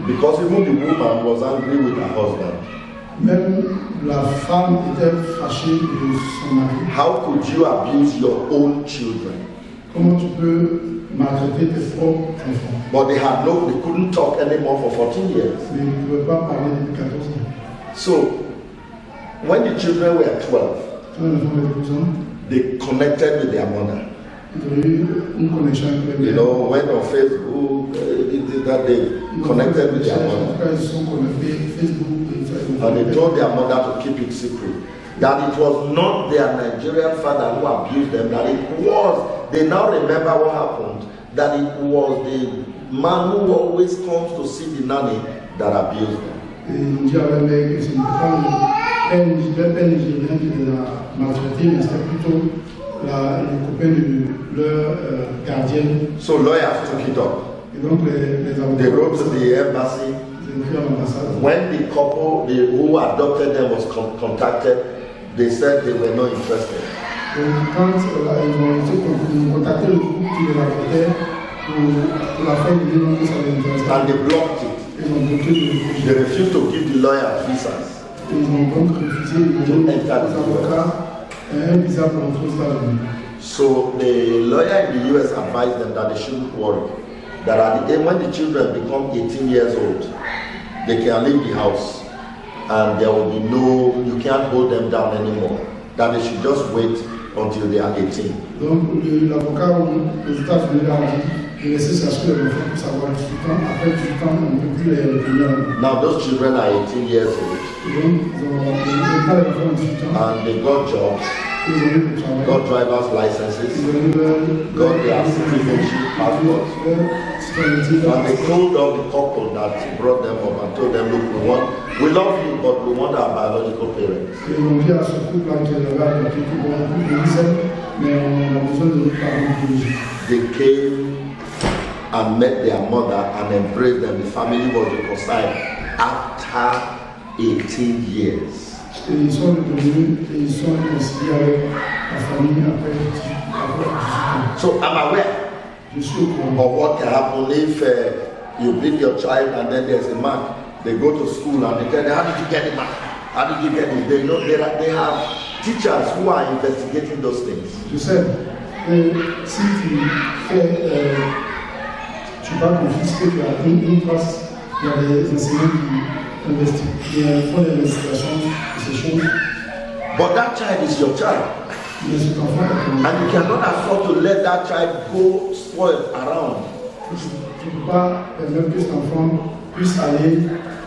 Because even the woman was angry with her husband. How could you abuse your own children? But they couldn't talk anymore for 14 years. So, when the children were 12, they connected with their mother. You know, went on Facebook, that they connected with their mother. And they told their mother to keep it secret. That it was not their Nigerian father who abused them, that it was, they now remember what happened, that it was the man who always comes to see the nanny that abused them. So lawyers took it up. They wrote to the embassy. When the couple who adopted them was contacted, they said they were not interested. And they blocked it. They refused to give the lawyers visas to enter the US. So the lawyer in the US advised them that they shouldn't worry. That at the end, when the children become 18 years old, they can leave the house and there will be you can't hold them down anymore. That they should just wait until they are 18. Now those children are 18 years old and they got jobs, got driver's licenses, got their citizenship passports, and they told all the couple that brought them up and told them, look, we love you, but we want our biological parents. They came and met their mother and embraced them. The family was reconciled after 18 years. So I'm aware of what can happen if you bring your child and then there's a mark. They go to school and they tell them, how did you get it, man? How did you get it? They know they have teachers who are investigating those things. You said, si tu vas confisquer une classe, il y a des enseignants qui font des investigations de ces choses. But that child is your child. And you cannot afford to let that child go spoiled around. Tu ne peux pas permettre que cet enfant puisse aller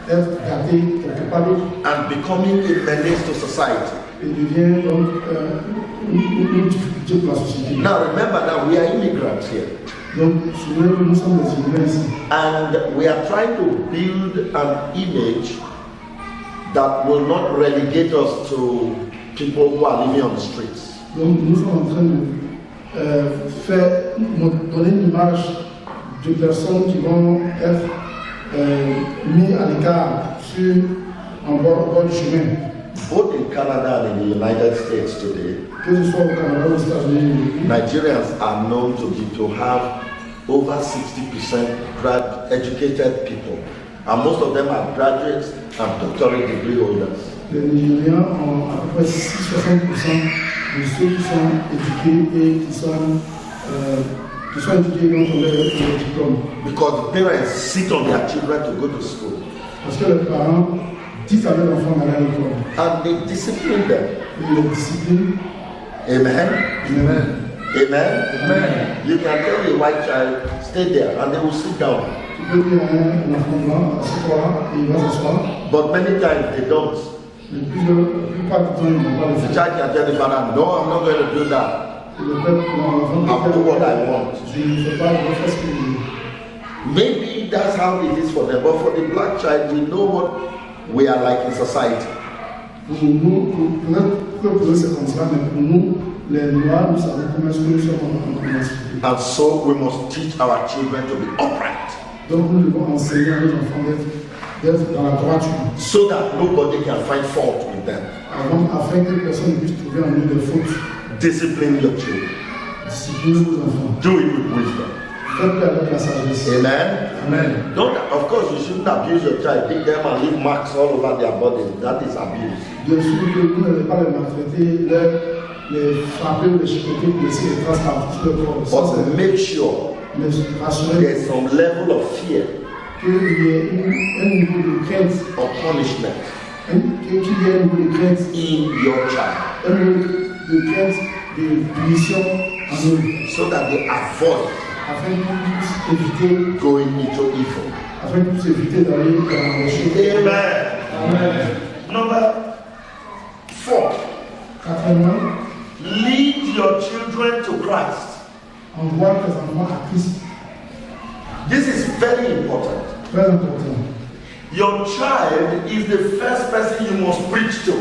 être gâté quelque part d'autre. And becoming a menace to society. Et devient donc une difficulté pour la société. Now remember that we are immigrants here. Donc, nous sommes des immigrants ici. And we are trying to build an image that will not relegate us to people who are living on the streets. Donc, nous sommes en train de donner une image de personnes qui vont être mis à l'écart en bord du chemin. Both in Canada and in the United States today, Nigerians are known to have over 60% educated people, and most of them are graduates and doctorate degree holders. Les Nigériens ont à peu près 60% de ceux qui sont éduqués et qui sont éduqués dans leur diplôme. Because the parents sit on their children to go to school. Parce que les parents disent à leurs enfants d'aller à l'école. And they discipline them. Ils les disciplinent. Amen. Amen. Amen. Amen. You can tell a white child, stay there, and they will sit down. Tu peux dire à un enfant blanc, assieds-toi, et il va s'asseoir. But many times they don't. Mais la plupart du temps, ils ne vont pas le The faire. child can tell the father, no, I'm not going to do that. I'll do what I want. Je ne fais pas, je fais ce que je veux. Maybe that's how it is for them, but for the black child, we know what we are like in society. Pour nous, pour eux c'est comme ça, mais pour nous, les noirs, nous savons comment est-ce que nous sommes en communauté. And so we must teach our children to be upright. Donc nous devons enseigner à nos enfants d'être dans la droiture. So that nobody can find fault with them. Afin que personne ne puisse trouver en eux des fautes. Discipline your children. Discipline vos enfants. Do it with wisdom. Faites-le avec la sagesse. Amen. Amen. Don't, of course, you shouldn't abuse your child, take them and leave marks all over their body. That is abuse. Bien sûr que vous n'allez pas les maltraiter, les frapper ou les chicoter pour laisser les traces par tout le corps. Ça, But make sure mais rassurez there's some level of fear qu'il y ait un niveau de crainte, or punishment qu'il y ait un niveau de crainte, in your child un niveau de crainte, de punition en eux, so that they avoid afin qu'ils puissent éviter, going into evil. afin qu'ils puissent éviter d'aller dans les choses. Amen. Amen. Number 4, Quatrièmement, lead your children to Christ. envoie tes enfants à Christ. This is very important. Très important. Your child is the first person you must preach to.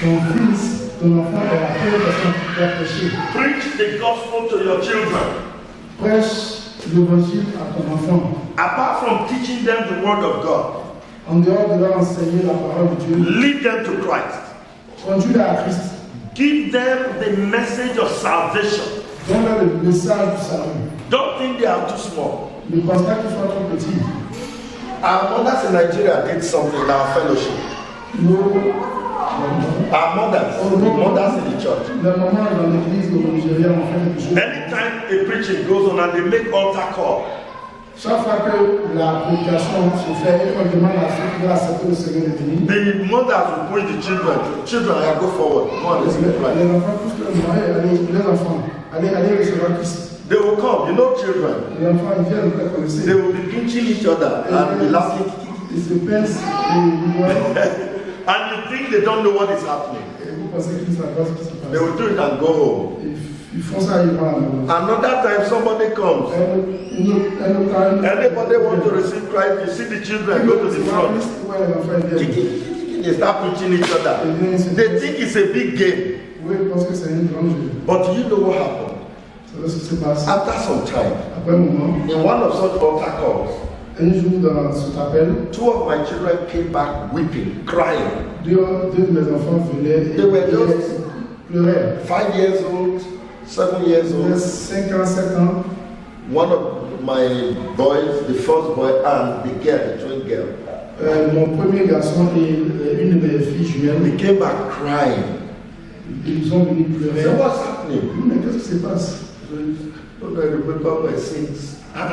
Ton fils, ton enfant est la première personne qui doit prêcher. Preach the gospel to your children. Prêche l'évangile à ton enfant. Apart from teaching them the word of God, En dehors de leur enseigner la parole de Dieu, lead them to Christ. conduis-les à Christ. Give them the message of salvation. Donne-leur le message du salut. Don't think they are too small. Ne pense pas qu'ils soient trop petits. Our mothers in Nigeria did something in our fellowship. Our mothers in the church. Les mamans dans l'église au Nigeria ont fait quelque chose. Anytime a preaching goes on and they make altar call, Chaque fois que la prédication se fait et qu'on demande à ceux qui veulent accepter le Seigneur de venir, the mothers will push the children. Children, I go forward. Go and receive Christ. les enfants poussent leurs moyens, les enfants, allez recevoir Christ. They will come. You know, children. Les enfants ils viennent, vous les They connaissez. will be pinching each other and be laughing. Ils se pincent et ils voient. And you think they don't know what is happening. Et vous pensez qu'ils savent pas ce qui se They passe. will do it and go home. Ils font ça, ils vont à la maison. Another time somebody comes. Anybody want to receive Christ, you see the children go to the front. They start preaching each other. They think it's a big game. Oui, parce que c'est une grande jeu. But do you know what happened? C'est ce qui se passe. After some time, Après un moment, in one of such altar calls, un jour dans cet appel, 2 of my children came back weeping, crying. deux de mes enfants venaient They were et just pleuraient. 5 years old, 7 years Ils avaient old. 5 ans, 7 ans. One of my boys, the first boy, and the girl, the twin girl, Mon premier garçon et une de mes filles jumelles, they came back crying. ils sont venus pleurer. So what's happening? Mais qu'est-ce qui se passe? Don't I remember my sins? Quand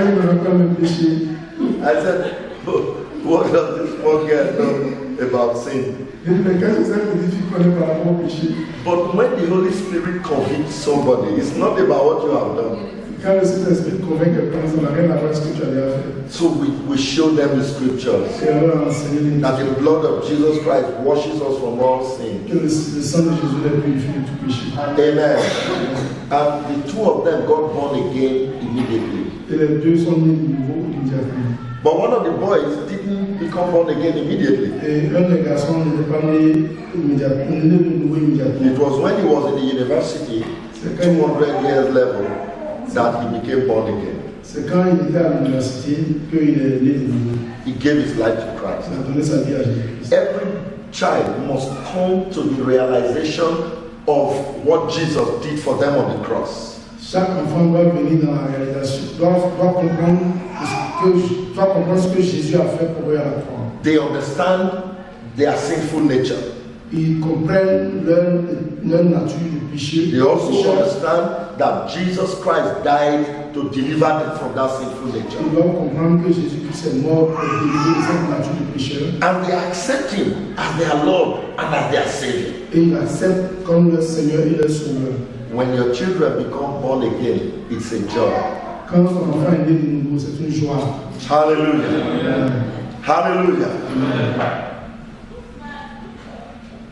ils me rappellent mes péchés, I said, "Oh, what does this small girl know about sin?" je dis, mais qu'est-ce que c'est que les filles connaissent par rapport au péché? But when the Holy Spirit convicts somebody, it's not about what you have done. Quand le Saint-Esprit convainc quelqu'un, ça n'a rien à voir avec ce que tu as déjà fait. So we show them the scriptures Et on leur a enseigné that the blood of Jesus Christ washes us from all sin. que le sang de Jésus les purifie de tout péché. Amen. And the 2 of them got born again immediately. Et les deux sont nés de nouveau immédiatement. But one of the boys didn't become born again immediately. Et un des garçons n'était pas né immédiatement, né de nouveau immédiatement. It was when he was in the university, 200 years level, that he became born again. C'est quand il était à l'université qu'il est né de nouveau. He gave his life to Christ. Il a donné sa vie à Jésus. Every child must come to the realization of what Jesus did for them on the cross. Chaque enfant doit venir dans la réalisation, doit comprendre ce que Jésus a fait pour eux à la croix. They understand their sinful nature. Ils comprennent leur nature de péché. They also understand that Jesus Christ died to deliver them from that sinful nature. Ils doivent comprendre que Jésus-Christ est mort pour délivrer de cette nature de pécheur. And they accept him as their Lord and as their Savior. Et ils l'acceptent comme leur Seigneur et leur Sauveur. When your children become born again, it's a joy. Quand son enfant est né de nouveau, c'est une joie. Hallelujah. Amen. Hallelujah. Amen.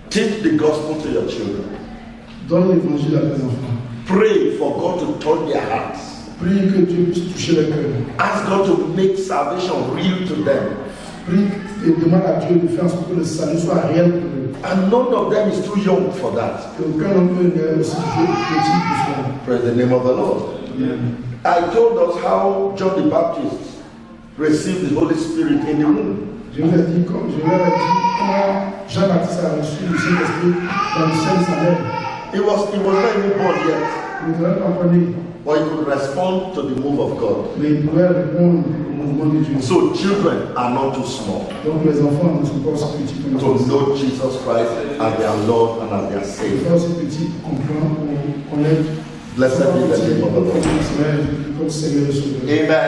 Teach the gospel to your children. Donne l'évangile à tes enfants. Pray for God to touch their hearts. Prie que Dieu puisse toucher leur cœur. Ask God to make salvation real to them. Prie et demande à Dieu de faire en sorte que le salut soit réel pour eux. And none of them is too young for that. Et aucun d'entre eux n'est aussi petit pour cela. Praise the name of the Lord. Amen. I told us how John the Baptist received the Holy Spirit in the womb. Je leur ai dit comment Jean-Baptiste a reçu le Saint-Esprit dans le sein de sa mère. He was not even born yet. Il Il ne devrait pas parler, but he could respond to the move of God. mais il pourrait répondre au mouvement de Dieu. So children are not too small Donc les enfants ne sont pas aussi petits que nous. to know Jesus Christ as their Lord and as their Ils ne sont Savior. pas aussi petits pour comprendre, pour connaître. Blessed be the name of the Lord. Amen.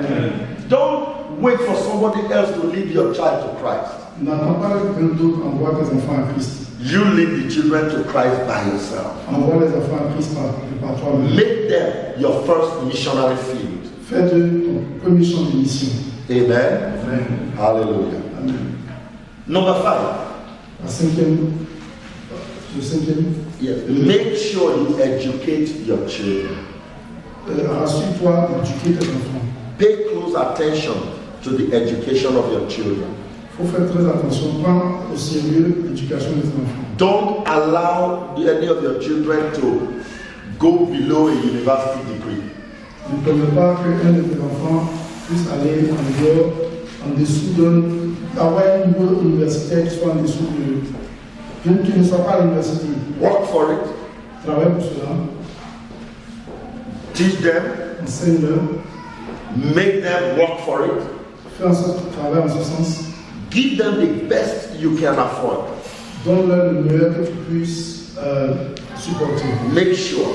Amen. Don't wait for somebody else to lead your child to Christ. N'attends pas que quelqu'un d'autre envoie tes enfants à Christ. You lead the children to Christ by yourself. Envoie les enfants à Christ par toi-même. Make them your first missionary field. Fais de ton premier champ de mission. Amen. Amen. Hallelujah. Amen. Number 5. Le cinquième. Yes. Make sure you educate your children. Rassure-toi d'éduquer tes enfants. Pay close attention to the education of your children. Il faut faire très attention, prends au sérieux l'éducation des enfants. Don't allow any of your children to go below a university degree. Ne permets pas qu'un de tes enfants puisse aller en dehors, en dessous d'avoir un niveau universitaire qui soit en dessous qui ne soit pas à l'université. Work for it. Travaille pour cela. Teach them. Enseigne-leur. Make them work for it. Fais en sorte qu'ils travaillent en ce sens. Give them the best you can afford. Donne-leur le meilleur que tu puisses supporter. Make sure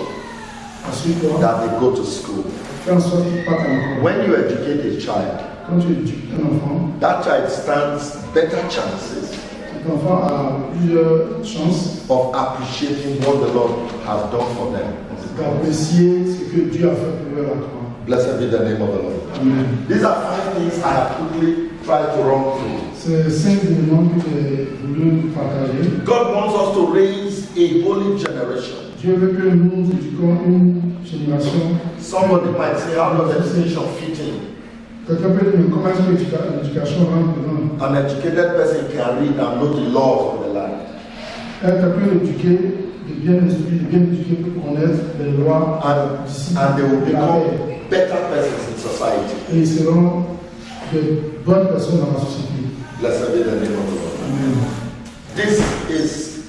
Assure-toi. that they go to school. Fais en sorte qu'ils partent à l'école. When you educate a child, Quand tu éduques un enfant, that child stands better chances cet enfant a plusieurs chances of appreciating what the Lord has done for them. d'apprécier ce que Dieu a fait pour eux à toi. Blessed be the name of the Lord. Amen. These are 5 things I have quickly tried to run through. C'est 5 éléments que j'ai voulu partager. God wants us to raise a holy generation. Dieu veut que nous éduquions une génération. Somebody might say, how does education fit in? Quelqu'un peut dire, mais comment est-ce que l'éducation rentre dedans? An educated person can read and know the laws of the land. Quelqu'un peut éduquer, de bien instruire, de bien éduquer pour connaître les lois And they will become better persons in society. et ils seront de bonnes personnes dans la société. Blessed be the name of the Lord. Amen. This is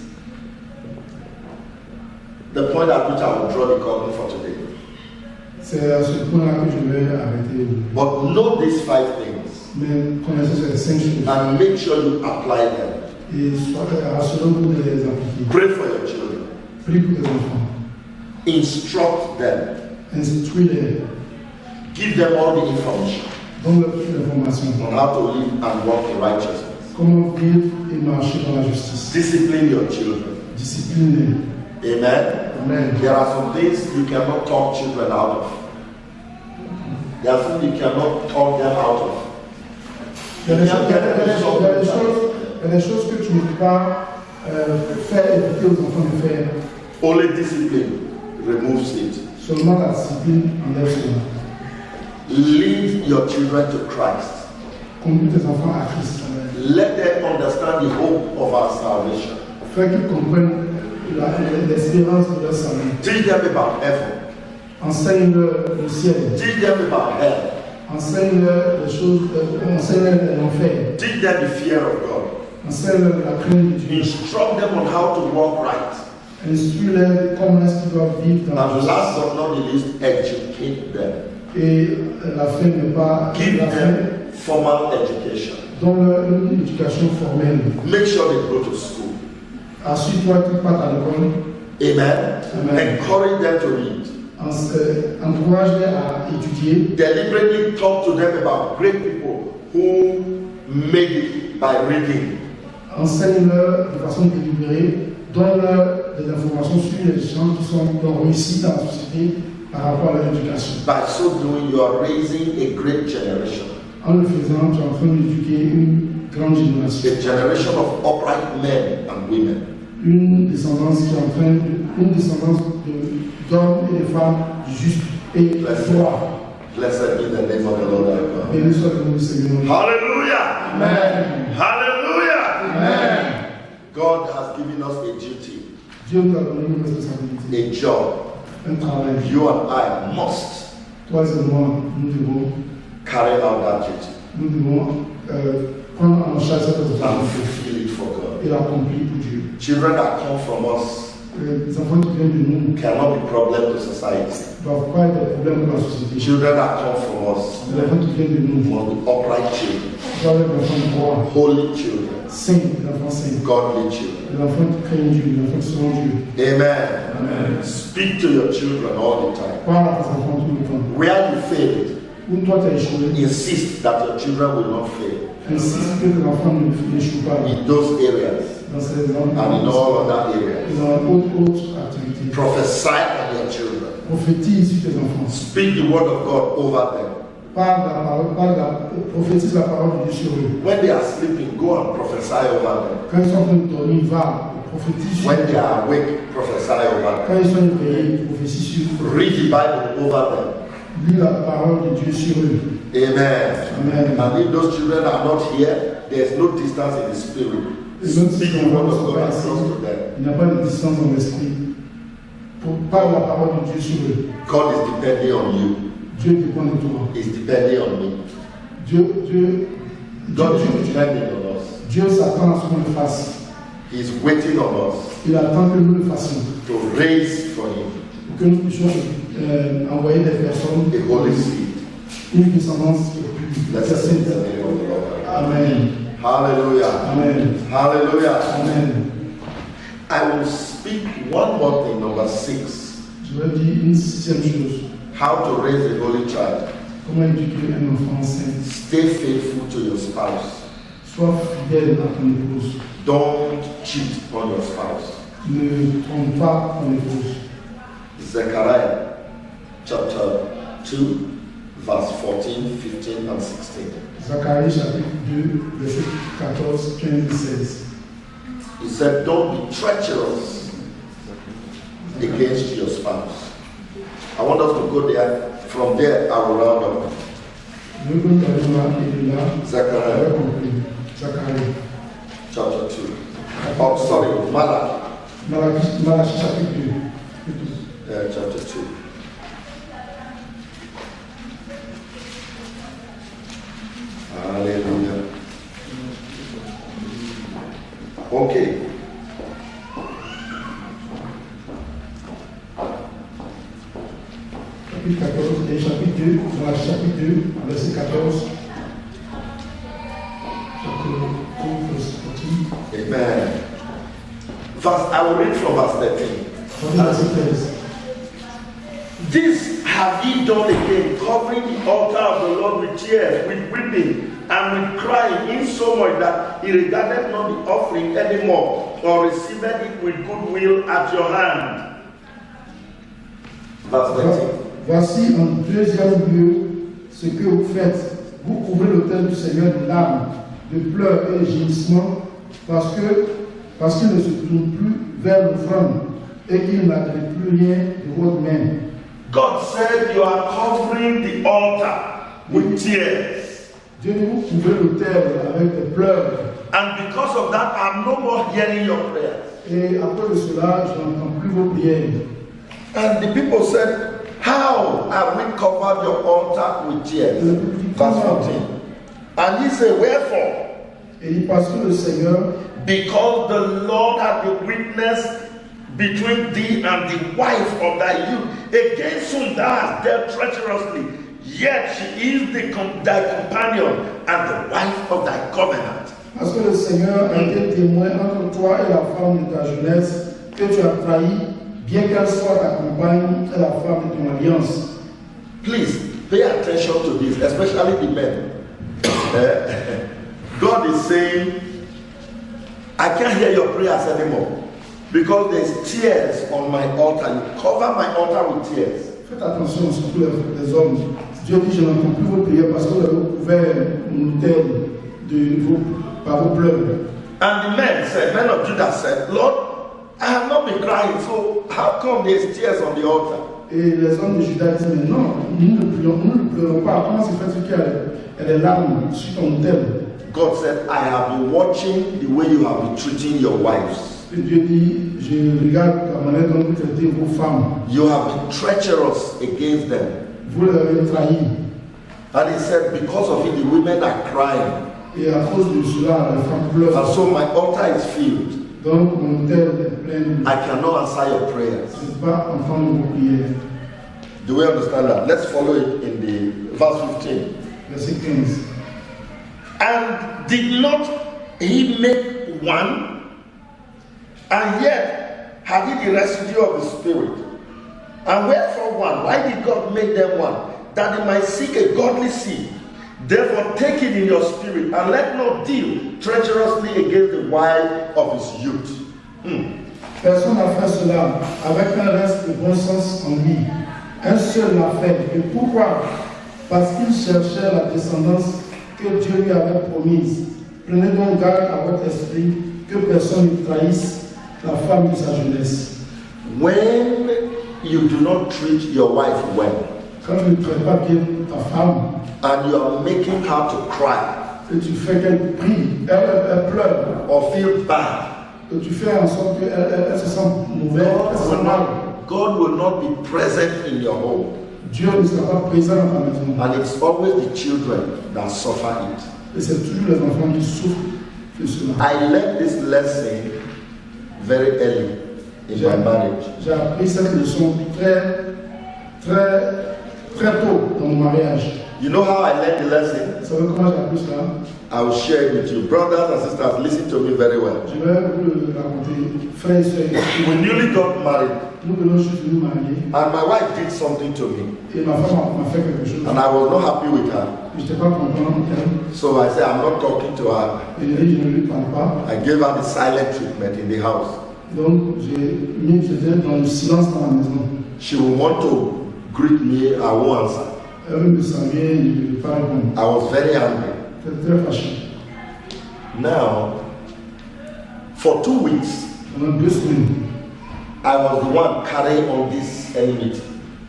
the point at which I will draw the curtain for today. C'est à ce point-là que je vais arrêter. But know these 5 things Mais connaissez ces 5 choses and make sure you apply them. et assurez-vous de les appliquer. Pray for your children. Prie pour tes enfants. Instruct them. Instruis-les. Give them all the information Donne-leur toute l'information. on how to live and walk in righteousness. Comment vivre et marcher dans la justice. Discipline your children. Discipline-les. Amen. Amen. There are some things you cannot talk children out of. There are things you cannot talk them out of. Il y a des choses que tu ne peux pas faire éviter aux enfants de faire. Only discipline removes it. Seulement la discipline enlève cela. Lead your children to Christ. Conduis tes enfants à Christ. Let them understand the hope of our salvation. Fais qu'ils comprennent l'espérance de leur salut. Teach them about heaven. Enseigne-leur le ciel. Teach them about hell. Enseigne-leur les choses, enseigne-leur l'enfer. Teach them the fear of God. Enseigne-leur la crainte de Dieu. Instruct them on how to walk right. Instruis-les comment est-ce qu'ils doivent vivre dans la And last justice. but not the least, educate them. Et la fin n'est pas Give la fin. them formal education. Donne-leur une éducation formelle. Make sure they go to school. Assure-toi qu'ils partent à l'école. Amen. Amen. Encourage them to read. Encourage-les à étudier. Deliberately talk to them about great people who made it by reading. Enseigne-leur de façon délibérée. Donne-leur des informations sur les gens qui ont réussi dans la société par rapport à leur éducation. By so doing, you are raising a great generation. En le faisant, tu es en train d'éduquer une grande génération. A generation of upright men and women. Une descendance qui est en train d'hommes et de femmes justes et droits. Blessed be the name of the Lord our God. Béni soit le nom du Seigneur. Hallelujah! Amen. Hallelujah! Amen. God has given us a duty, Dieu nous a donné une responsabilité, a job. un travail. You and I must Toi et moi, nous devons carry out that duty prendre en charge cette and responsabilité fulfill it for God. et l'accomplir pour Dieu. Children that come from us Les enfants qui viennent de nous cannot be problem to society. ne doivent pas être des problèmes pour la société. Children that come from us Les enfants qui viennent de nous must be upright children, doivent être des enfants droits, holy children, saints, des enfants saints, godly children. des enfants qui craignent Dieu, des enfants qui seront Dieu. Amen. Amen. Speak to your children all the time. Parle à tes enfants tout le temps. Where you failed, Où toi tu as échoué, insist that your children will not fail insiste que tes enfants n'échouent pas in those areas dans ces and in endroits all other areas. et dans autres activités. Prophesy on your children. Prophétise sur tes enfants. Speak the word of God over them. Prophétise la parole de Dieu sur eux. When they are sleeping, go and prophesy over them. Quand ils sont en train de dormir, va, prophétise sur When eux. they are awake, prophesy over Quand them. ils sont éveillés, prophétise sur eux. Read the Bible over them. Lis la parole de Dieu sur eux. Amen. Amen. And if those children are not here, there is no distance in the spirit. Et même si Speak les the word enfants of ne sont God pas across ici, to them. il n'y a pas de distance dans l'esprit. Parle la parole de Dieu sur eux. God is depending on you. Dieu dépend de toi. He's depending on me. God is depending on us. Dieu s'attend à ce qu'on le fasse. He's waiting on us Il attend que nous le fassions. to raise for him Pour que nous puissions envoyer des personnes, a holy seed. une descendance pure. Blessed is the name of the Lord. Amen. Hallelujah. Amen. Hallelujah. Amen. I will speak one more thing, number 6. Je vais dire une sixième chose. How to raise a holy child. Comment éduquer un enfant saint? Stay faithful to your spouse. Sois fidèle à ton épouse. Don't cheat on your spouse. Ne trompe pas ton épouse. Zechariah chapter 2, verse 14, 15, and 16. Zacharie chapitre 2, verset 14, 15, 16. He said, don't be treacherous against your spouse. I want us to go there. From there, I will round up. Nous allons là et de là. Zechariah Zacharie. chapter 2. Oh, sorry, Malachi Malachie chapitre 2. chapter 2. Hallelujah. Okay. Chapitre 14 et chapitre 2, Malachie chapitre 2, verset 14. Amen. I will read from verse 13. This have ye done again, covering the altar of the Lord with tears, with weeping, and with crying, insomuch that he regarded not the offering anymore, or received it with good will at your hand. Verse 13. Voici en deuxième lieu ce que vous faites. Vous couvrez l'autel du Seigneur de larmes, de pleurs et de gémissements, parce qu'il ne se tourne plus vers l'offrande et qu'il n'agrée plus rien de votre main. God said you are covering the altar with tears. Dieu dit, vous couvrez l'autel avec des pleurs. And because of that, I'm no more hearing your prayers. Et à cause de cela, je n'entends plus vos prières. And the people said, how have we covered your altar with tears? Verse 14. And he said, wherefore? Et il parce que le Seigneur, because the Lord hath been witness between thee and the wife of thy youth, against whom thou hast dealt treacherously, yet she is thy companion and the wife of thy covenant. Parce que le Seigneur a été témoin entre toi et la femme de ta jeunesse que tu as trahi, bien qu'elle soit ta compagne et la femme de ton alliance. Please pay attention to this, especially the men. God is saying, I can't hear your prayers anymore because there's tears on my altar. You cover my altar with tears. Faites attention, surtout les hommes. Dieu dit, je n'entends plus vos prières parce que vous avez couvert mon autel par vos pleurs. And the men of Judah said, Lord, I have not been crying, so how come there's tears on the altar? Et les hommes de Juda disent, mais non, nous ne pleurons pas. Comment c'est fait qu'il y a des larmes sur ton autel? God said, I have been watching the way you have been treating your wives. Et Dieu dit, je regarde la manière dont vous traitez vos femmes. You have been treacherous against them. Vous les avez trahies. And he said, because of it, the women are crying. Et à cause de cela, les femmes pleurent. And so my altar is filled. Donc, mon hôtel est plein de... I cannot answer your prayers. Je ne peux pas entendre vos prières. Do we understand that? Let's follow it in the verse 15. Verset 15. And did not he make one? And yet had he the residue of the Spirit. And wherefore one? Why did God make them one? That they might seek a godly seed. Therefore take it in your spirit, and let not deal treacherously against the wife of his youth. Personne n'a fait cela avec un reste de bon sens en lui. Un seul l'a fait. Et pourquoi? Parce qu'il cherchait la descendance que Dieu lui avait promise. Prenez donc garde à votre esprit que personne ne trahisse la femme de sa jeunesse. When you do not treat your wife well, Quand tu ne traites pas bien ta femme, and you are making her to cry, et tu fais qu'elle prie, elle pleure, or feel bad, et tu fais en sorte qu'elle se sent mauvaise, elle se sent mal. God will not be present in your home. Dieu ne sera pas présent dans ta maison. And it's always the children that suffer it. Et c'est toujours les enfants qui souffrent de cela. I learned this lesson very early in my marriage. J'ai appris cette leçon très tôt dans mon mariage. You know how I learned the lesson? Vous savez comment j'ai appris cela? I will share it with you. Brothers and sisters, listen to me very well. Je vais vous le raconter. Frères et sœurs, We newly got married, nous venons juste de nous marier and my wife did something to me, et ma femme m'a fait quelque chose. and I was not happy with her. Je n'étais pas content d'elle. So I said, I'm not talking to her. Et je dis, je ne lui parle pas. I gave her the silent treatment in the house. Donc, j'étais dans le silence dans la maison. She will want to greet me, I won't answer. Elle me saluait, je ne lui pas répondre. I was very angry. J'étais très fâché. Now, for 2 weeks, Pendant 2 semaines, I was the one carrying on this enmity.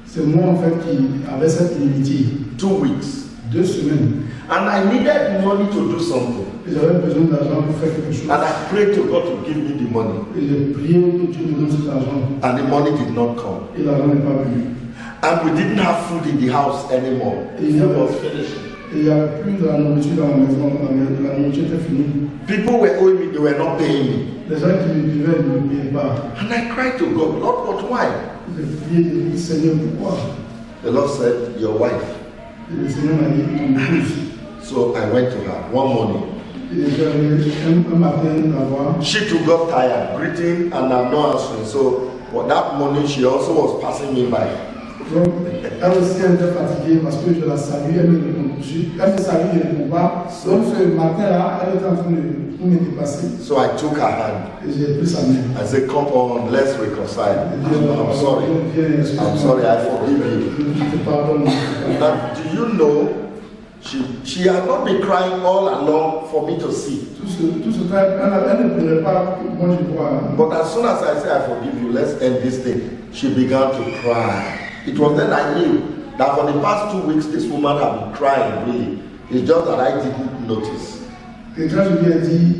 c'est moi en fait qui avait cette inimitié. 2 weeks. 2 semaines. And I needed money to do something. Et j'avais besoin d'argent pour faire quelque chose. And I prayed to God to give me the money. Et j'ai prié que Dieu me donne cet argent. And the money did not come. Et l'argent n'est pas venu. And we didn't have food in the house anymore. Et il n'y avait plus de la nourriture dans la maison. La nourriture était finie. People were owing me, they were not paying me. Les gens qui me devaient ne me payaient pas. And I cried to God, Lord, but why? J'ai prié, j'ai dit, Seigneur, pourquoi? The Lord said, your wife. Et le Seigneur m'a dit, ton épouse. So I went to her one morning. Et j'avais un matin la voir. She too got tired, greeting, and I'm not answering. So for that morning, she also was passing me by. Donc, elle aussi, elle était fatiguée parce que je la salue, elle me répond. Elle me salue, je ne réponds pas. Donc, ce matin-là, elle était en train de me dépasser. So I took her hand. Et j'ai pris sa main. I said, come on, let's reconcile. I'm sorry. I'm sorry, I forgive you. Je te pardonne. Now, do you know, she had not been crying all along for me to see. Tout ce temps, elle ne pleurait pas que moi je vois. But as soon as I said, I forgive you, let's end this thing, she began to cry. It was then I knew that for the past 2 weeks, this woman had been crying, really. It's just that I didn't notice. Et quand je lui ai dit,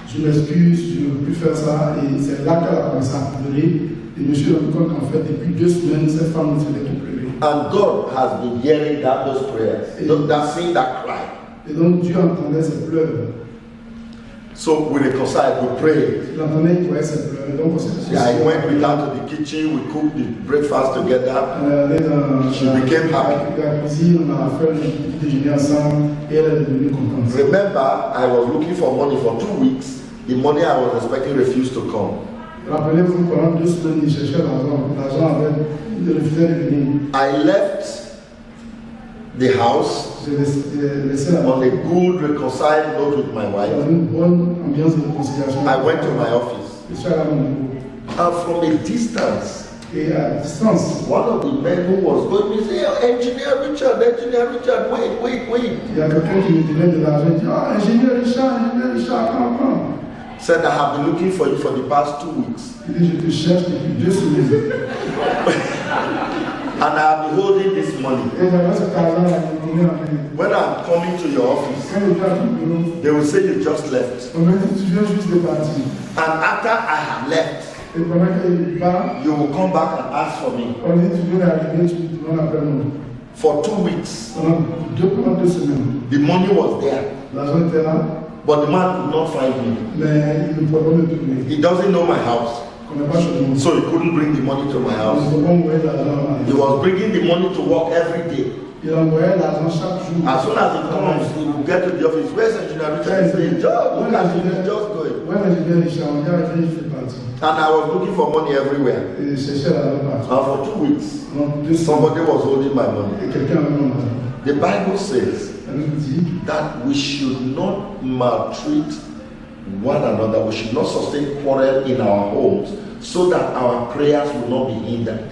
je m'excuse, je ne veux plus faire ça, et c'est là qu'elle a commencé à pleurer. Et je me suis rendu compte qu'en fait, depuis 2 semaines, cette femme ne faisait que pleurer. And God has been hearing those prayers, that seeing that cry. Et donc Dieu entendait ses pleurs. So we reconciled, we prayed. Il entendait qu'il voyait ses pleurs. Donc on s'est I went with her to the kitchen, we cooked the breakfast together. She became happy. La cuisine, on a fait le petit déjeuner ensemble et elle est devenue contente. Remember, I was looking for money for 2 weeks. The money I was expecting refused to come. Rappelez-vous, pendant 2 semaines, il cherchait l'argent. L'argent avait refusé de venir. I left the house J'ai laissé la on a good reconciled note with my wife. dans une bonne ambiance de réconciliation. I went to my office. Je suis allé à mon bureau. And from a distance, Et à distance, one of the men who was going me say, oh, Engineer Richard, wait. il y a quelqu'un qui me donnait de l'argent. Il dit, ah, ingénieur Richard, prends. Said, I have been looking for you for the past 2 weeks. Il dit, je te cherche depuis 2 semaines. And I have been holding this money. Et j'avais cet argent-là, il me donnait en main. When I'm coming to your office, Quand je viens à ton bureau, they will say you just left. on me dit, tu viens juste de partir. And after I have left, Et pendant qu'il part, you will come back and ask for me. on dit, tu viens d'arriver, tu me demandes après moi. For 2 weeks, Pendant 2 semaines, the money was there. l'argent était là. But the man could not find me. Mais il ne pouvait pas me trouver. He doesn't know my house. Il ne connaît pas chez nous. So he couldn't bring the money to my Il house. ne pouvait pas envoyer l'argent. He was bringing the money to work every day. Il envoyait l'argent chaque jour. As soon as he comes, he will get to the office. Where's Engineer Richard? He says, Joe, look at him, he's just going. Ouais, mais je viens de chez on dirait que je suis parti. And I was looking for money everywhere. Et je cherchais l'argent partout. And for 2 weeks, Donc, 2 somebody was holding my money. Et quelqu'un avait mon argent. The Bible says La Bible dit that we should not maltreat one another. We should not sustain quarrel in our homes so that our prayers will not be hindered.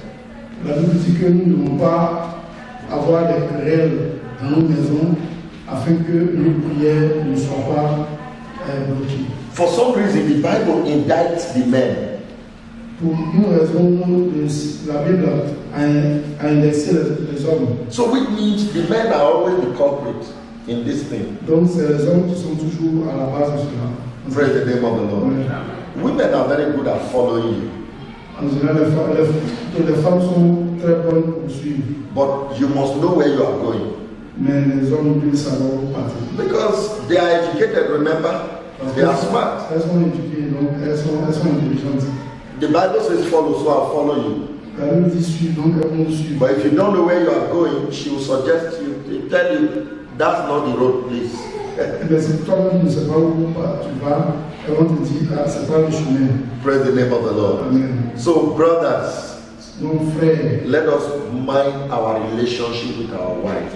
La Bible dit que nous ne devons pas avoir des querelles dans nos maisons afin que nos prières ne soient pas bloquées. For some reason, the Bible indicts the men. Pour une raison, la Bible a indexé les hommes. So which means the men are always the culprit in this thing. Donc c'est les hommes qui sont toujours à la base de cela. Praise the name of the Lord. Ouais. Women are very good at following you, En général, les femmes sont très bonnes pour suivre, but you must know where you are going mais les hommes doivent savoir où partir. because they are educated. Remember, they are smart. Elles sont éduquées, donc elles sont intelligentes. The Bible says follow, so I'll follow you. La Bible dit suivre, donc elles vont suivre. But if you don't know where you are going, she will suggest you, they tell you, that's not the road, please. Mais si toi-même ne sais pas où tu vas, elles vont te dire, ah, c'est pas le chemin. Praise the name of the Lord. Amen. So, brothers, Donc frère, let us mind our relationship with our wives.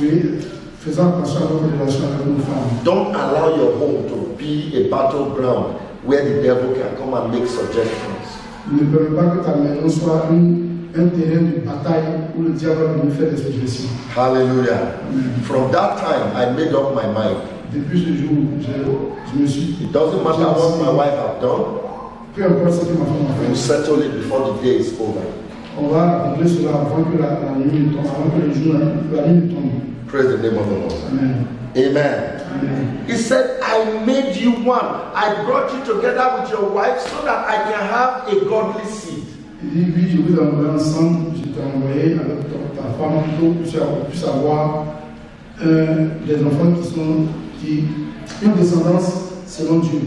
oui, faisons attention à notre relation avec nos femmes. Don't allow your home to be a battleground where the devil can come and make suggestions. Ne permets pas que ta maison soit un terrain de bataille où le diable va venir faire des suggestions. Hallelujah. From that time, I made up my mind. Depuis ce jour, je me suis. It doesn't matter what my wife has done, Peu importe ce que ma femme a we will fait, settle it before the day is over. on va régler cela avant que la nuit tombe, avant que le jour, la nuit tombe. Praise the name of the Lord. Amen. Amen. Amen. He said, I made you one. I brought you together with your wife so that I can have a godly seed. Il dit, oui, je vous ai envoyé ensemble, je t'ai envoyé avec ta femme pour que tu puisses avoir des enfants une descendance selon Dieu.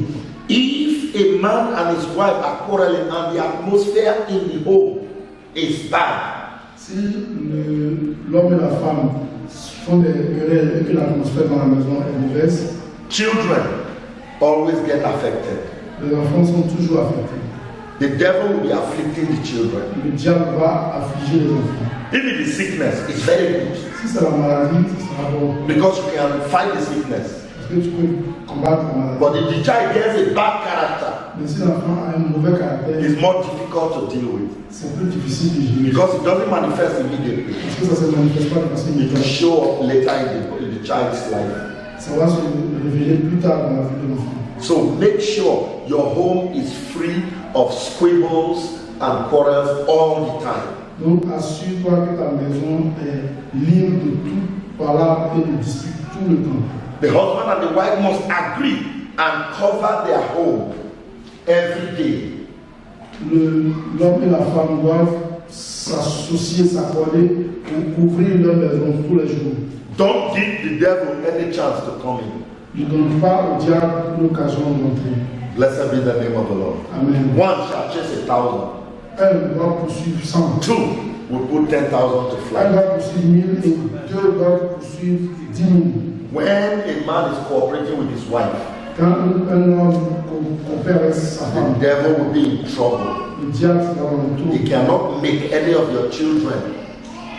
If a man and his wife are quarreling and the atmosphere in the home is bad, Si l'homme et la femme font des querelles et que l'atmosphère dans la maison est mauvaise, children always get affected. les enfants sont toujours affectés. The devil will be afflicting the children. Le diable va affliger les enfants. If it is sickness, it's very good Si c'est la maladie, ce sera bon. because you can fight the sickness. Parce que tu peux combattre la maladie. But if the child gets a bad character, Mais si l'enfant a un mauvais caractère, it's more difficult to deal with c'est plus difficile de gérer. because it doesn't manifest immediately. Parce que ça ne se manifeste pas de façon It will immédiate. show up later in the child's life. Ça va se révéler plus tard dans la vie de l'enfant. So make sure your home is free of squabbles and quarrels all the time. Donc assure-toi que ta maison est libre de tout palabre et de dispute tout le temps. The husband and the wife must agree and cover their home every day. L'homme et la femme doivent s'associer, s'accorder pour couvrir leur maison tous les jours. Don't give the devil any chance to come in. Ne donne pas au diable l'occasion d'entrer. Blessed be the name of the Lord. Amen. One shall chase 1,000. Un doit poursuivre 100. Two will put 10,000 to Un flight. doit poursuivre 1000 et deux doivent poursuivre 10 000. When a man is cooperating with his wife, Quand un homme coopère avec sa the femme, devil will be in trouble. le diable sera dans le He tour. cannot make any of your children,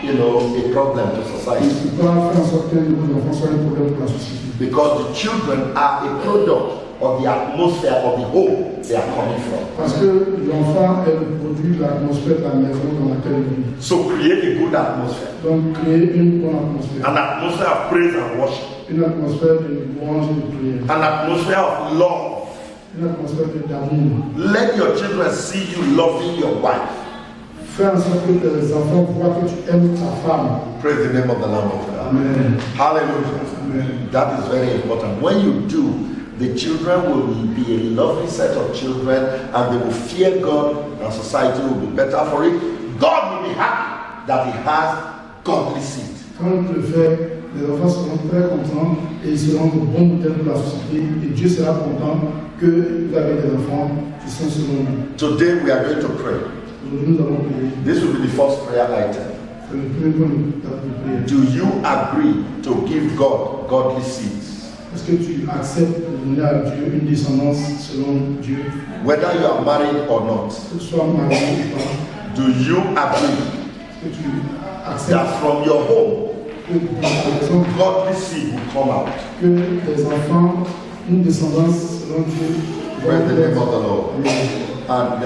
a problem to society. Il doit faire en sorte que nos enfants soient un problème pour la société. Because the children are a product of the atmosphere of the home they are coming from. Parce que l'enfant est le produit de l'atmosphère de la maison dans laquelle il vit. So create a good atmosphere. Donc créer une bonne atmosphère. An atmosphere of praise and worship. Une atmosphère de louange et de prière. An atmosphere of love. Une atmosphère d'amour. Let your children see you loving your wife. Fais en sorte que tes enfants voient que tu aimes ta femme. Praise the name of the Lamb of God. Amen. Hallelujah. Amen. That is very important. When you do, the children will be a lovely set of children and they will fear God and society will be better for it. God will be happy that he has godly seed. Quand tu le fais, Les enfants seront très contents et ils seront de bons modèles pour la société. Et Dieu sera content que vous avez des enfants qui sont selon lui. Today we are going to pray. Aujourd'hui, nous allons prier. This will be the first prayer item. C'est le premier point de prière. Do you agree to give God godly seeds? Est-ce que tu acceptes de donner à Dieu une descendance selon Dieu? Whether you are married or not, Que tu sois marié ou pas, do you agree est-ce que tu acceptes that from your home, que, par exemple, godly seed will come out? que tes enfants, une descendance selon Dieu, Praise the name of the Lord. Amen. And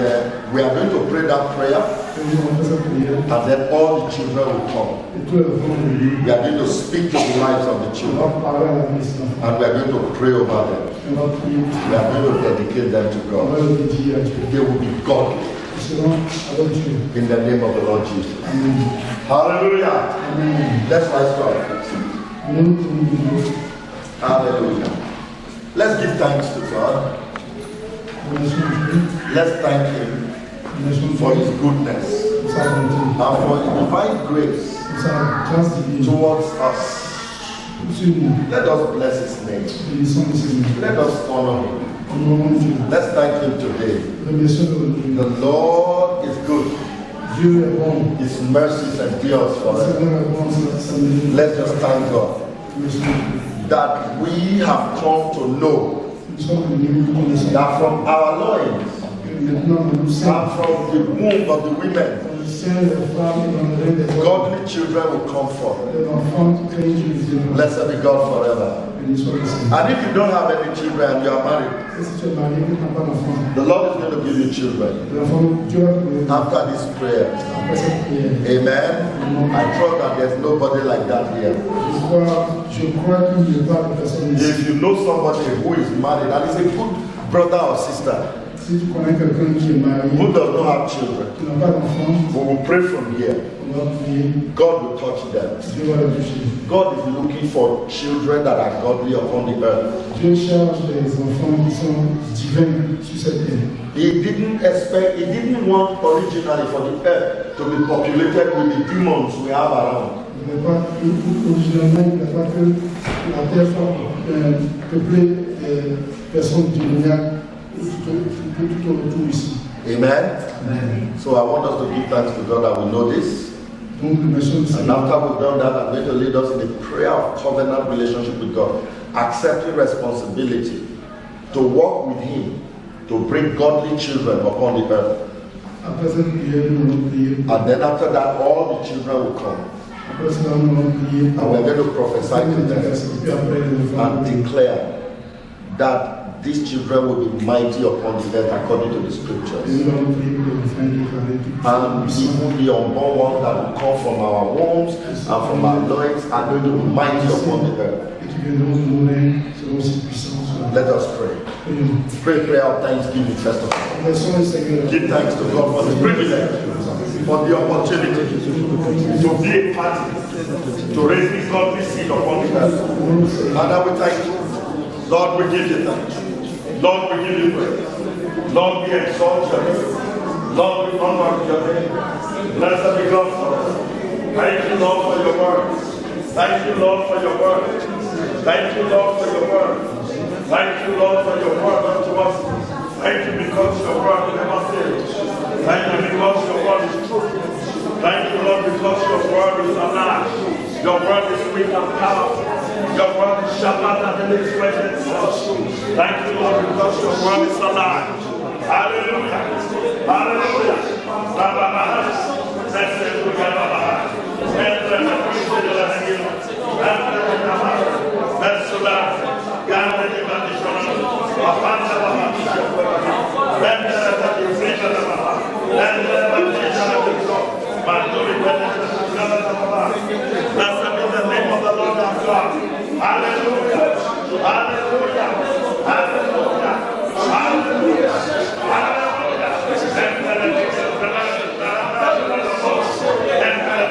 we are going to pray that prayer, Et nous allons faire cette prière. and then all the children will come. Et tous les enfants vont venir. We are going to speak to the lives of the On children, va parler à la vie des enfants. and we are going to pray over them. On va prier. We are going to dedicate them to On va God. le dédier à Dieu. They will be godly Ils seront avec Dieu. in the name of the Lord Jesus. Amen. Hallelujah. Amen. Let's rise up. Nous prions. Hallelujah. Let's give thanks to God. Remercions Dieu. Let's thank Him Remercions for Dieu His goodness pour sa bonté, and for His divine grace pour sa grâce divine. towards us. Sur nous, Let us bless His name. bénissons le Seigneur. Let us honor Him. Honorons Dieu. Let's thank Him today. Remercions Dieu. The Lord is good. Dieu est bon. His mercies endures Le forever. Seigneur est bon. Sa bénédiction. Let's just thank God Remercions Dieu. that we have come to know Nous sommes venus, nous connaissons. that from our loins Que maintenant, nous sommes and from the womb of the women, dans le ciel, les femmes et dans le règne des hommes. godly children will come forth. Les enfants qui craignent Dieu les élèves. Blessed be God forever. Bénissons le Seigneur. And if you don't have any children and you are married, Et si tu es marié, que tu n'as pas d'enfant, the Lord is going to give you children l'enfant, Dieu va te donner after this prayer. après cette prière. Amen. I trust that there's nobody like that here. Je crois qu'il n'y a pas de personne ici. If you know somebody who is married and is a good brother or sister Si tu connais quelqu'un qui est marié, who does not have children, qui n'a pas d'enfant, we will pray from here. on va prier, God will touch them. Dieu va le toucher. God is looking for children that are godly upon the earth. Dieu cherche des enfants qui sont divins sur cette terre. He didn't want originally for the earth to be populated with the demons we have around. Il n'est pas, originalement, il n'a pas que la terre soit peuplée de personnes démoniaques tout autour ici. Amen. Amen. So I want us to give thanks to God that we know this. Donc, remercions le And Seigneur. after we've done that, I'm going to lead us in a prayer of covenant relationship with God, accepting responsibility to walk with Him to bring godly children upon the earth. Après cette prière, nous allons prier. And then after that, all the children will come. Après cela, nous allons prier. And we're going to prophesy to them Puis après, les enfants and declare that these children will be mighty upon the earth according to the Et scriptures. nous allons prier pour les enfants déclarés tout And even the unborn ones that will come from our wombs and from our loins are going to be mighty upon the earth. et qui viendront de nos reins seront aussi puissants sur la Let us pray. terre. Pray prayer of thanksgiving first of all. Remercions le Seigneur. Give thanks to God for the privilege, for the opportunity to be a party, to raise this godly seed upon the earth. Father, we thank you. Lord, we give you thanks. Lord, we give you praise. Lord, we exalt your name. Lord, we honor your name. Blessed be God for us. Thank you, Lord, for your word. Thank you, Lord, for your word. Thank you, Lord, for your word. Thank you, Lord, for your word unto us. Thank you because your word never fails. Thank you because your word is true. Thank you, Lord, because your word is alive. Your word is sweet and powerful. Your word is sharper than any two-edged sword. Thank you, Lord, because your word is alive. Hallelujah. Hallelujah. Blessed be the name of the Lord our God. Hallelujah. Hallelujah. Hallelujah. Hallelujah. Hallelujah.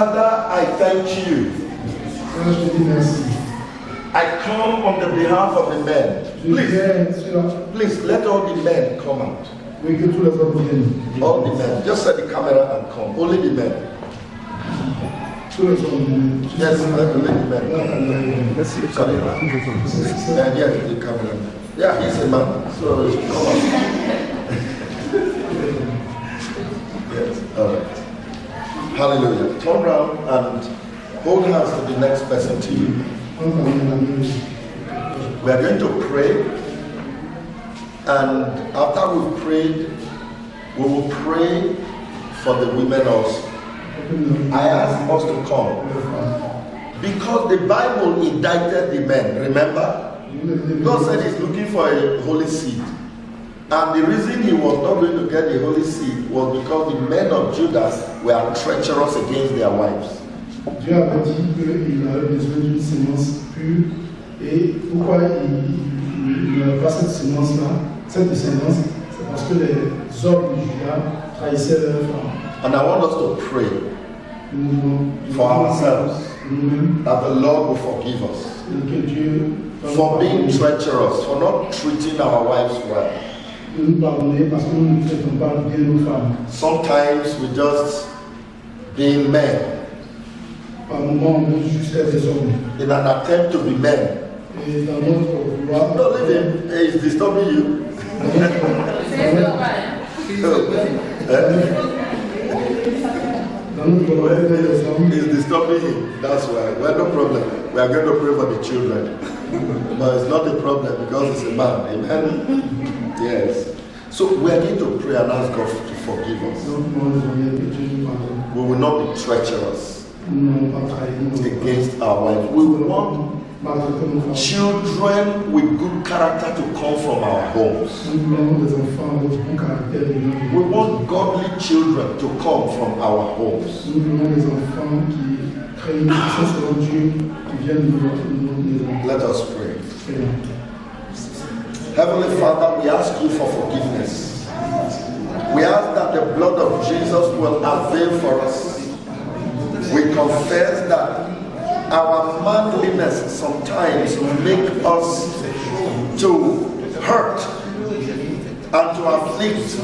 Father, I thank you. Seigneur, je te dis merci. I come on the behalf of the men. Je viens sur la... Please let all the men come out. Oui, que tous les hommes viennent. All the men. Just set the camera and come. Only the men. Tous les hommes viennent. Yes, let the men come. Let's see the Sorry. camera. And yes, the camera. Yeah, he's a man. So he should come out. Yes, all right. Hallelujah. Turn around and hold hands to the next person to you. We are going to pray, and after we've prayed, we will pray for the women also. I asked us to come because the Bible indicted the men. Remember, God said He's looking for a holy seed, and the reason He was not going to get the holy seed was because the men of Judah were treacherous against their wives. Dieu avait dit qu'il avait besoin d'une sémence pure. Et pourquoi il n'avait pas cette sémence-là, cette descendance, c'est parce que les hommes du Juda trahissaient leurs femmes. And I want us to pray for ourselves that the Lord will forgive us for being treacherous, for not treating our wives well. Sometimes we just being men in an attempt to be men. No, leave him. He's disturbing you. He's disturbing him. That's why. Well, no problem. We are going to pray for the children. But it's not a problem because it's a man. Amen? Yes. So we are going to pray and ask God to forgive us. We will not be treacherous against our wives. We want children with good character to come from our homes. We want godly children to come from our homes. Let us pray. Heavenly Father, we ask you for forgiveness. We ask that the blood of Jesus will avail for us. We confess that our manliness sometimes make us to hurt and to afflict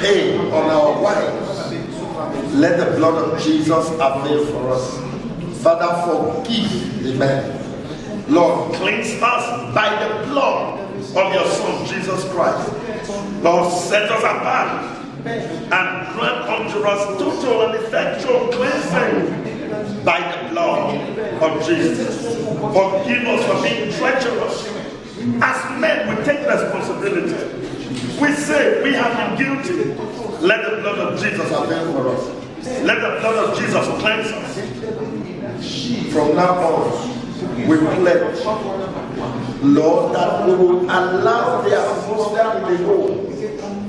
pain on our wives. Let the blood of Jesus avail for us. Father, forgive the men. Lord, cleanse us by the blood of your Son, Jesus Christ. Lord, set us apart and grant unto us total and effectual cleansing by the blood of Jesus. Forgive us for being treacherous. As men, we take responsibility. We say we have been guilty. Let the blood of Jesus avail for us. Let the blood of Jesus cleanse us. From now on, we pledge, Lord, that we will allow the atmosphere in the home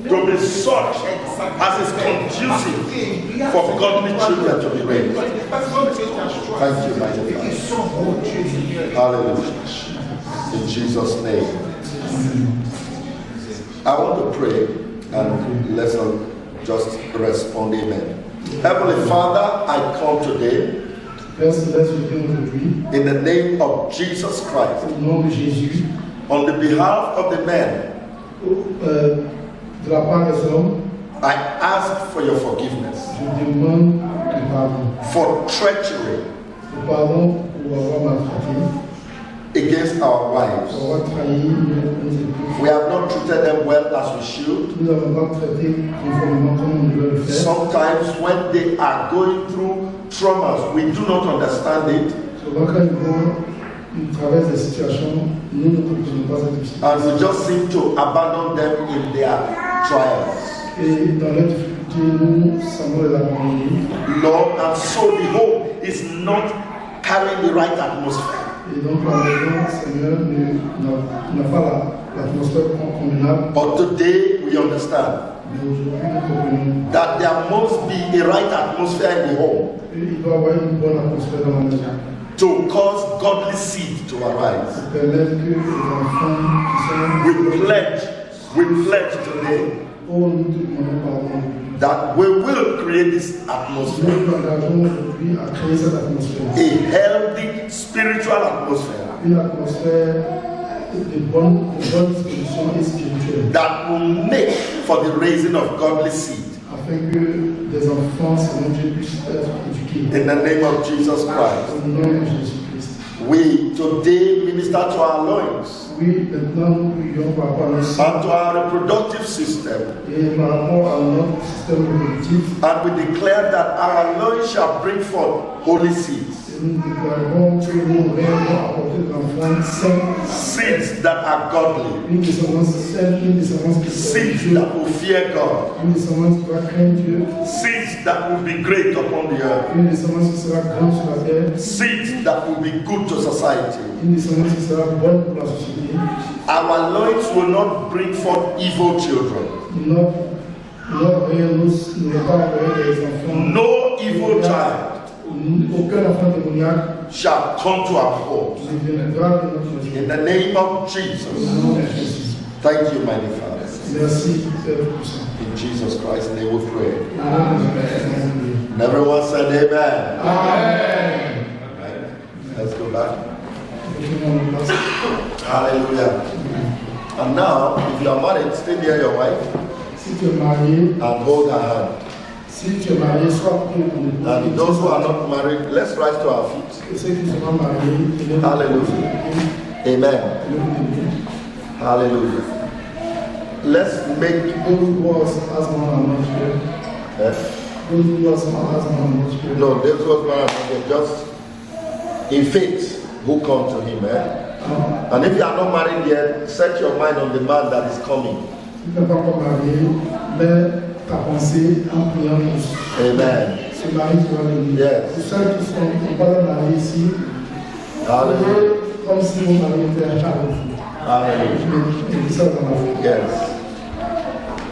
to be such as is conducive for godly children to be raised. Thank you, mighty God. Hallelujah. In Jesus' name. I want to pray and let's just respond. Amen. Heavenly Father, I come today in the name of Jesus Christ on the behalf of the men. De la part des hommes, I ask for your forgiveness je demande pardon. For treachery Pardon pour avoir maltraité, against our wives. pour avoir trahi nos épouses. We have not treated them well as we should. Nous n'avons pas traité conformément comme on devait le faire. Sometimes when they are going through traumas, we do not understand it. Souvent quand ils traversent des situations, nous ne comprenons pas cette difficulté. And we just seem to abandon them in their trials. Et dans leurs difficultés, nous semblons les abandonner. Lord, and so the home is not carrying the right atmosphere. Et donc la maison, Seigneur, n'a pas l'atmosphère convenable. But today we understand Mais aujourd'hui, nous comprenons. that there must be a right atmosphere in the home Et il doit y avoir une bonne atmosphère dans la maison. to cause godly seed to arise. Pour permettre que les enfants qui sont... We pledge today Oh, nous te demandons pardon. that we will create this atmosphere, nous engageons aujourd'hui à créer cette atmosphère. a healthy spiritual atmosphere Une atmosphère de bonne disposition et spirituelle, that will make for the raising of godly seed. afin que des enfants selon Dieu puissent être éduqués. In the name of Jesus Christ. Au nom de Jésus-Christ. We today minister to our loins Oui, maintenant nous prions par rapport à notre sang and to our reproductive system, et par rapport à notre système reproductif. and we declare that our loins shall bring forth holy seeds, Et nous déclarons que nous allons apporter des enfants sains, seeds that are godly, une descendance saine, une descendance qui sera seeds Dieu, that will fear God, une descendance qui va craindre Dieu, seeds that will be great upon the earth, une descendance qui sera grande sur la terre, seeds that will be good to society. une descendance qui sera bonne pour la société. Our loins will not bring forth evil children. Notre réalisme ne va pas envoyer des enfants. No evil child Aucun enfant démoniaque shall come to our homes. ne viendra de notre maison. In the name of Au Jesus. nom de Jésus. Thank you, mighty Father. Merci, Père puissant. In Jesus Christ's name we pray. Au nom de Jésus. And everyone said amen. Amen. Right. Let's go back. Retournons en place. Hallelujah. And now, if you are married, stay near your wife Si tu es marié, and hold her hand. si tu es marié, sois prêt pour le And those who are not married, let's rise to our feet. Et ceux qui sont mariés, Hallelujah. Amen. Hallelujah. Let's make Those who are asthma and not here. Those who are asthma and not here. no, this was one just in faith who come to him. And if you are not married yet, set your mind on the man that is coming. Si tu n'es pas encore marié, mets ta pensée en priant pour Amen. ce mari qui va venir. Yes. Pour ceux qui sont pas mariés ici, Hallelujah. priez comme si mon mari était un avec vous. Hallelujah. Je dis ça dans ma vie. Yes.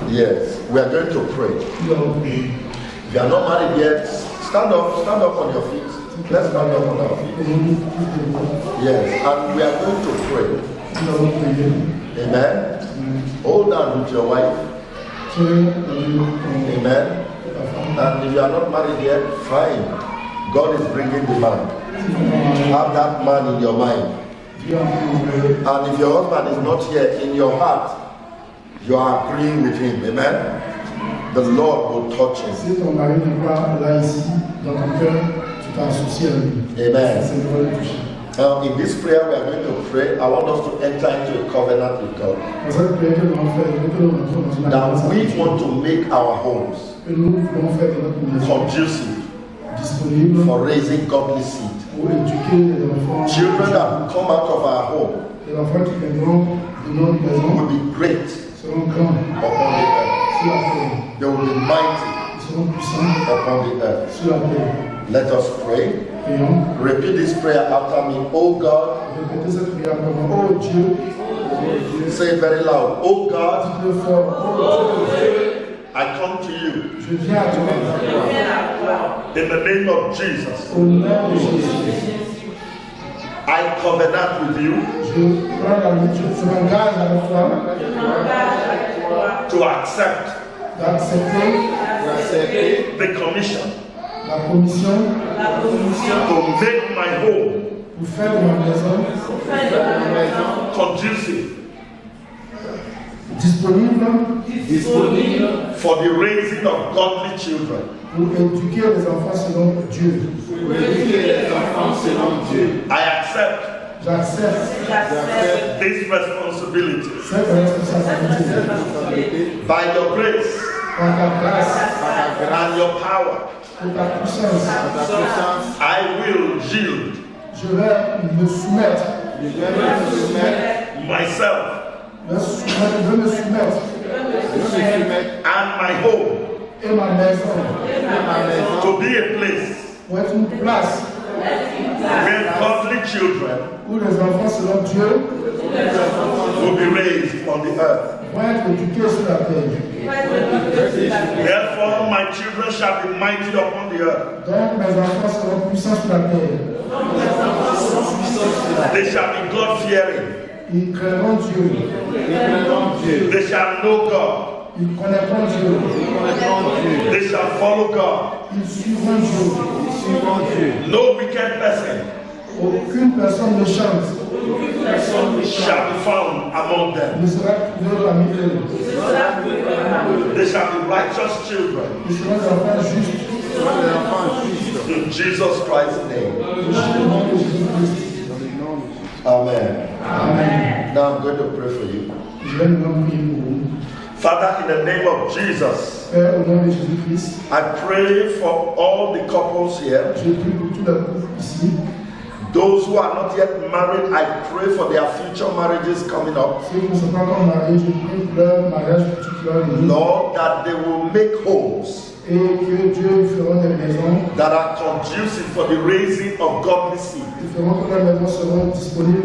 Yes. We are going to pray. Donc, If you are not married yet, stand up on your feet. Let's stand up on our feet. Yes. And we are going to pray. nous allons prier. Amen. Hold on with your wife. Tiens, ton- Amen. ta femme. And if you are not married yet, fine. God is bringing the man. Have that man in your mind. Dieu en prier. And if your husband is not here, in your heart, you are agreeing with him. Amen. The Lord will touch him. Si ton mari n'est pas là ici, dans ton cœur, tu t'associes à lui. Amen. C'est le le toucher. Now, in this prayer we are going to pray, I want us to enter into a covenant with God. Dans cette prière que nous allons faire, que nous entrons dans une alliance That we want to make our homes que nous voulons faire de notre maison conducive disponible for raising godly seed. pour éduquer les enfants. Children that come out of our home Les enfants qui viendront de notre maison will be great seront grands upon the earth. sur la terre. They will be mighty Ils seront puissants upon the earth. sur la terre. Let us pray. Prions. Repeat this prayer after me. Oh God, Répétez cette prière après moi. Oh Dieu, say it very loud. Oh God, dites-le fort. Oh Dieu, I come to you je viens à toi. in the name of Jesus. Au nom de Jésus. I covenant with you Je prends la lutte, je m'engage avec toi to accept d'accepter the commission la commission to make my home pour faire de ma maison conducive disponible for the raising of godly children. pour éduquer les enfants selon Dieu. I accept J'accepte this responsibility cette responsabilité by your grace par ta grâce, and your power. pour ta puissance. I will yield Je vais me soumettre, myself je vais me soumettre and my home et ma maison to be a place pour être une place where godly children où les enfants selon Dieu will be raised on the earth. vont être éduqués sur la terre. Therefore, my children shall be mighty upon the earth. Donc mes enfants seront puissants sur la terre. They shall be God-fearing. Ils craindront Dieu. They shall know God. Ils connaîtront Dieu. They shall follow God. Ils suivront Dieu. No wicked person Aucune personne méchante shall be found among them. ne sera trouvée parmi eux. They shall be righteous children. Ils seront des enfants justes. In Jesus Christ's name. Au nom de Jésus-Christ. Amen. Amen. Now I'm going to pray for you. Je vais nous prier pour vous. Father, in the name of Jesus, Père, au nom de Jésus-Christ, I pray for all the couples here. je prie pour tous les couples ici. Those who are not yet married, I pray for their future marriages coming up. Ceux qui ne sont pas encore mariés, je prie pour leur mariage futur qui leur est. Lord, that they will make homes Et que Dieu fera des maisons. that are conducive for the raising of godly seed. Ils feront que les maisons seront disponibles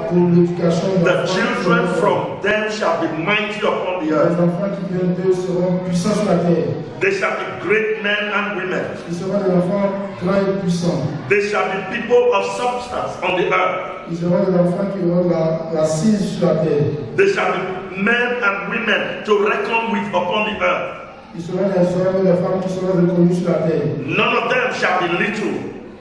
pour l'éducation des The enfants. children from them shall be mighty upon the Les earth. enfants qui viennent d'eux seront puissants sur la terre. They shall be great men and women. Ils seront des enfants grands et puissants. They shall be people of substance on the earth. Ils seront des enfants qui auront la cise sur la terre. They shall be men and women to reckon with upon the earth. Ils seront des hommes et des femmes qui seront reconnus sur la terre. None of them shall be little.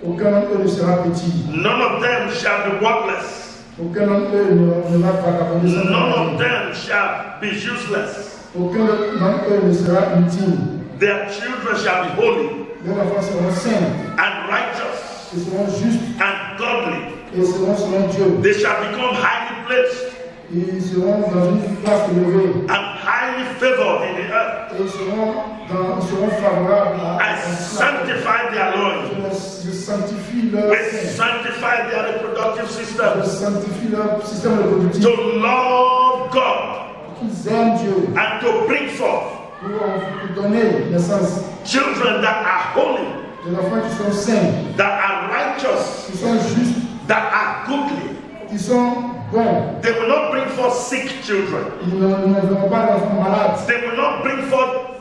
Aucun d'entre eux ne sera petit. None of them shall be worthless. Aucun d'entre eux ne va vagabonder sans None travail. of them shall be useless. Aucun d'entre eux ne sera inutile. Their children shall be holy Leurs enfants seront saints. and righteous Ils seront justes and godly. et ils seront selon Dieu. They shall become highly placed Ils seront dans une place élevée. and highly favored in the earth. Et ils seront favorables à I sanctify their loins. Je sanctifie leur I sein. sanctify their reproductive Je systems sanctifie leur système reproductif. to love God Qu'ils aiment Dieu and to bring forth pour donner naissance. children that are holy, Des enfants qui sont saints, that are righteous, qui sont justes, that are goodly. qui sont bons. They will not bring forth sick children. Ils ne verront pas d'enfants malades. They will not bring forth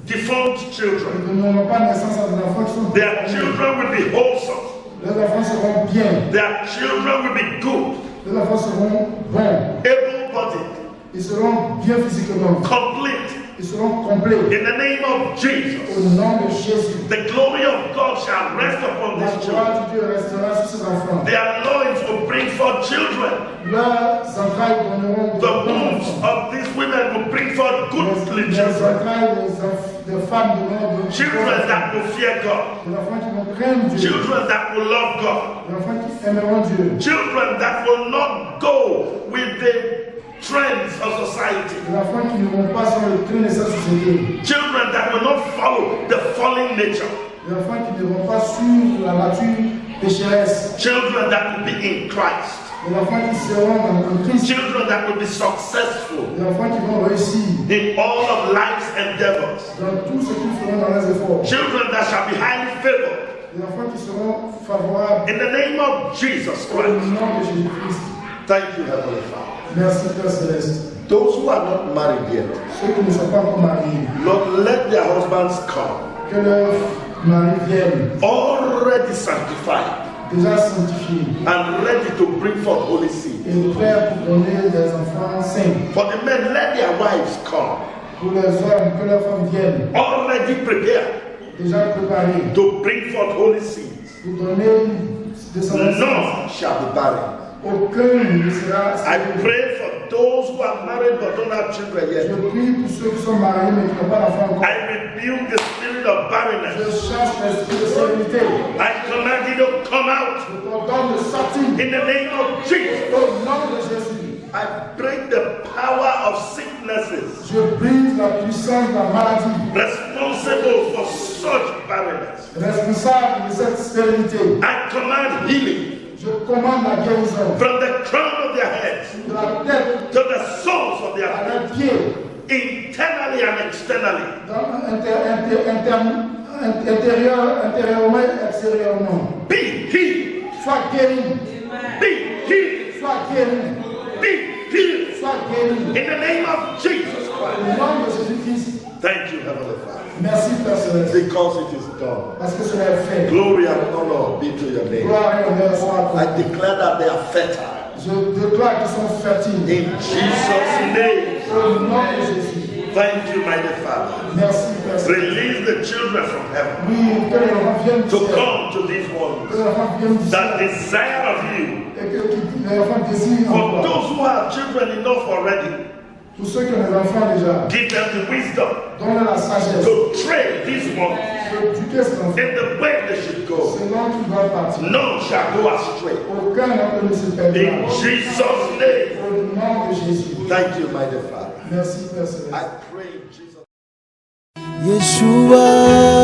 defunct Ils children. ne donneront pas naissance à des enfants qui sont Their children will be wholesome. Les enfants seront bien. Their children will be good, Les enfants seront bons. able-bodied, Ils seront bien physiquement. complete. Ils seront complets. In the name of Jesus, Au nom de Jésus. the glory of God shall rest upon La these children. gloire de Dieu restera sur ces enfants. Their loins will bring forth children. Leurs entrailles donneront The wombs of these women will bring forth goodly les children. entrailles des femmes donneront Children that will fear God. des enfants qui vont craindre Dieu. Children that will love God. Des enfants qui aimeront Dieu. Children that will not go with the trends of society. Des enfants qui ne vont pas sur le train de cette société. Children that will not follow the fallen nature. Des enfants qui ne vont pas suivre la nature pécheresse. Children that will be in Christ. Des enfants qui seront en Christ. Children that will be successful Des enfants qui vont réussir in all of life's endeavors. dans tout ce qu'ils feront dans leurs efforts. Children that shall be highly favored. Des enfants qui seront favorables In the name of Jesus au Christ. nom de Jésus-Christ. Thank you, Heavenly Father. Merci Père Céleste. Those who are not married yet, Ceux qui ne sont pas encore mariés, Lord, let their husbands come, que leurs maris viennent already sanctified déjà sanctifiés and ready to bring forth holy seed. et prêts pour donner des enfants saints. For the men, let their wives come, Pour les hommes, que leurs femmes viennent already prepared déjà préparés to bring forth holy seeds. pour donner des descendance. None shall be barren. Aucun ne sera I stérile. pray for those who are married but don't have children Je yet. prie pour ceux qui sont mariés mais qui n'ont pas d'enfants encore. I rebuke the spirit of Je barrenness. chasse l'esprit de stérilité. I command you to come out Je t'ordonne de sortir in the name of Jesus. au nom de Jésus. I break the power of sicknesses Je brise la puissance de la maladie, responsible for such barrenness. responsable de cette stérilité. I command healing Je commande la guérison from the crown of their heads de la tête to the soles of their à feet, leurs pieds, internally and externally. intérieurement et extérieurement. Be healed. Sois guéri, Be healed. sois guéri, Be healed. sois guéri. In the name of Jesus Au Christ. nom de Jésus-Christ. Thank you, Heavenly Father. Merci Père Céleste, Because it is done. parce que cela est fait. Glory and honor be to your name. Gloire et honneur soient à I toi. declare that they are fertile. Je déclare qu'ils sont fertiles. In Jesus' name. Au nom de Jésus. Thank you, mighty Father. Merci, Père Céleste. Release the children from heaven Oui, que les enfants viennent du to ciel. come to these ones Que les enfants viennent du that ciel. desire of you. Et que les enfants désirent For encore. those who have children enough already, Pour ceux qui ont des enfants déjà, give them the wisdom donne la sagesse. to train these ones Éduquer cet enfant. in the way they should go. Selon qu'ils doivent partir. None shall go astray. Aucun d'entre eux ne se perdra. In Jesus' name. Au nom de Jésus. Thank you, mighty Father. Merci, Père Céleste. I pray in Jesus' name. Yeshua.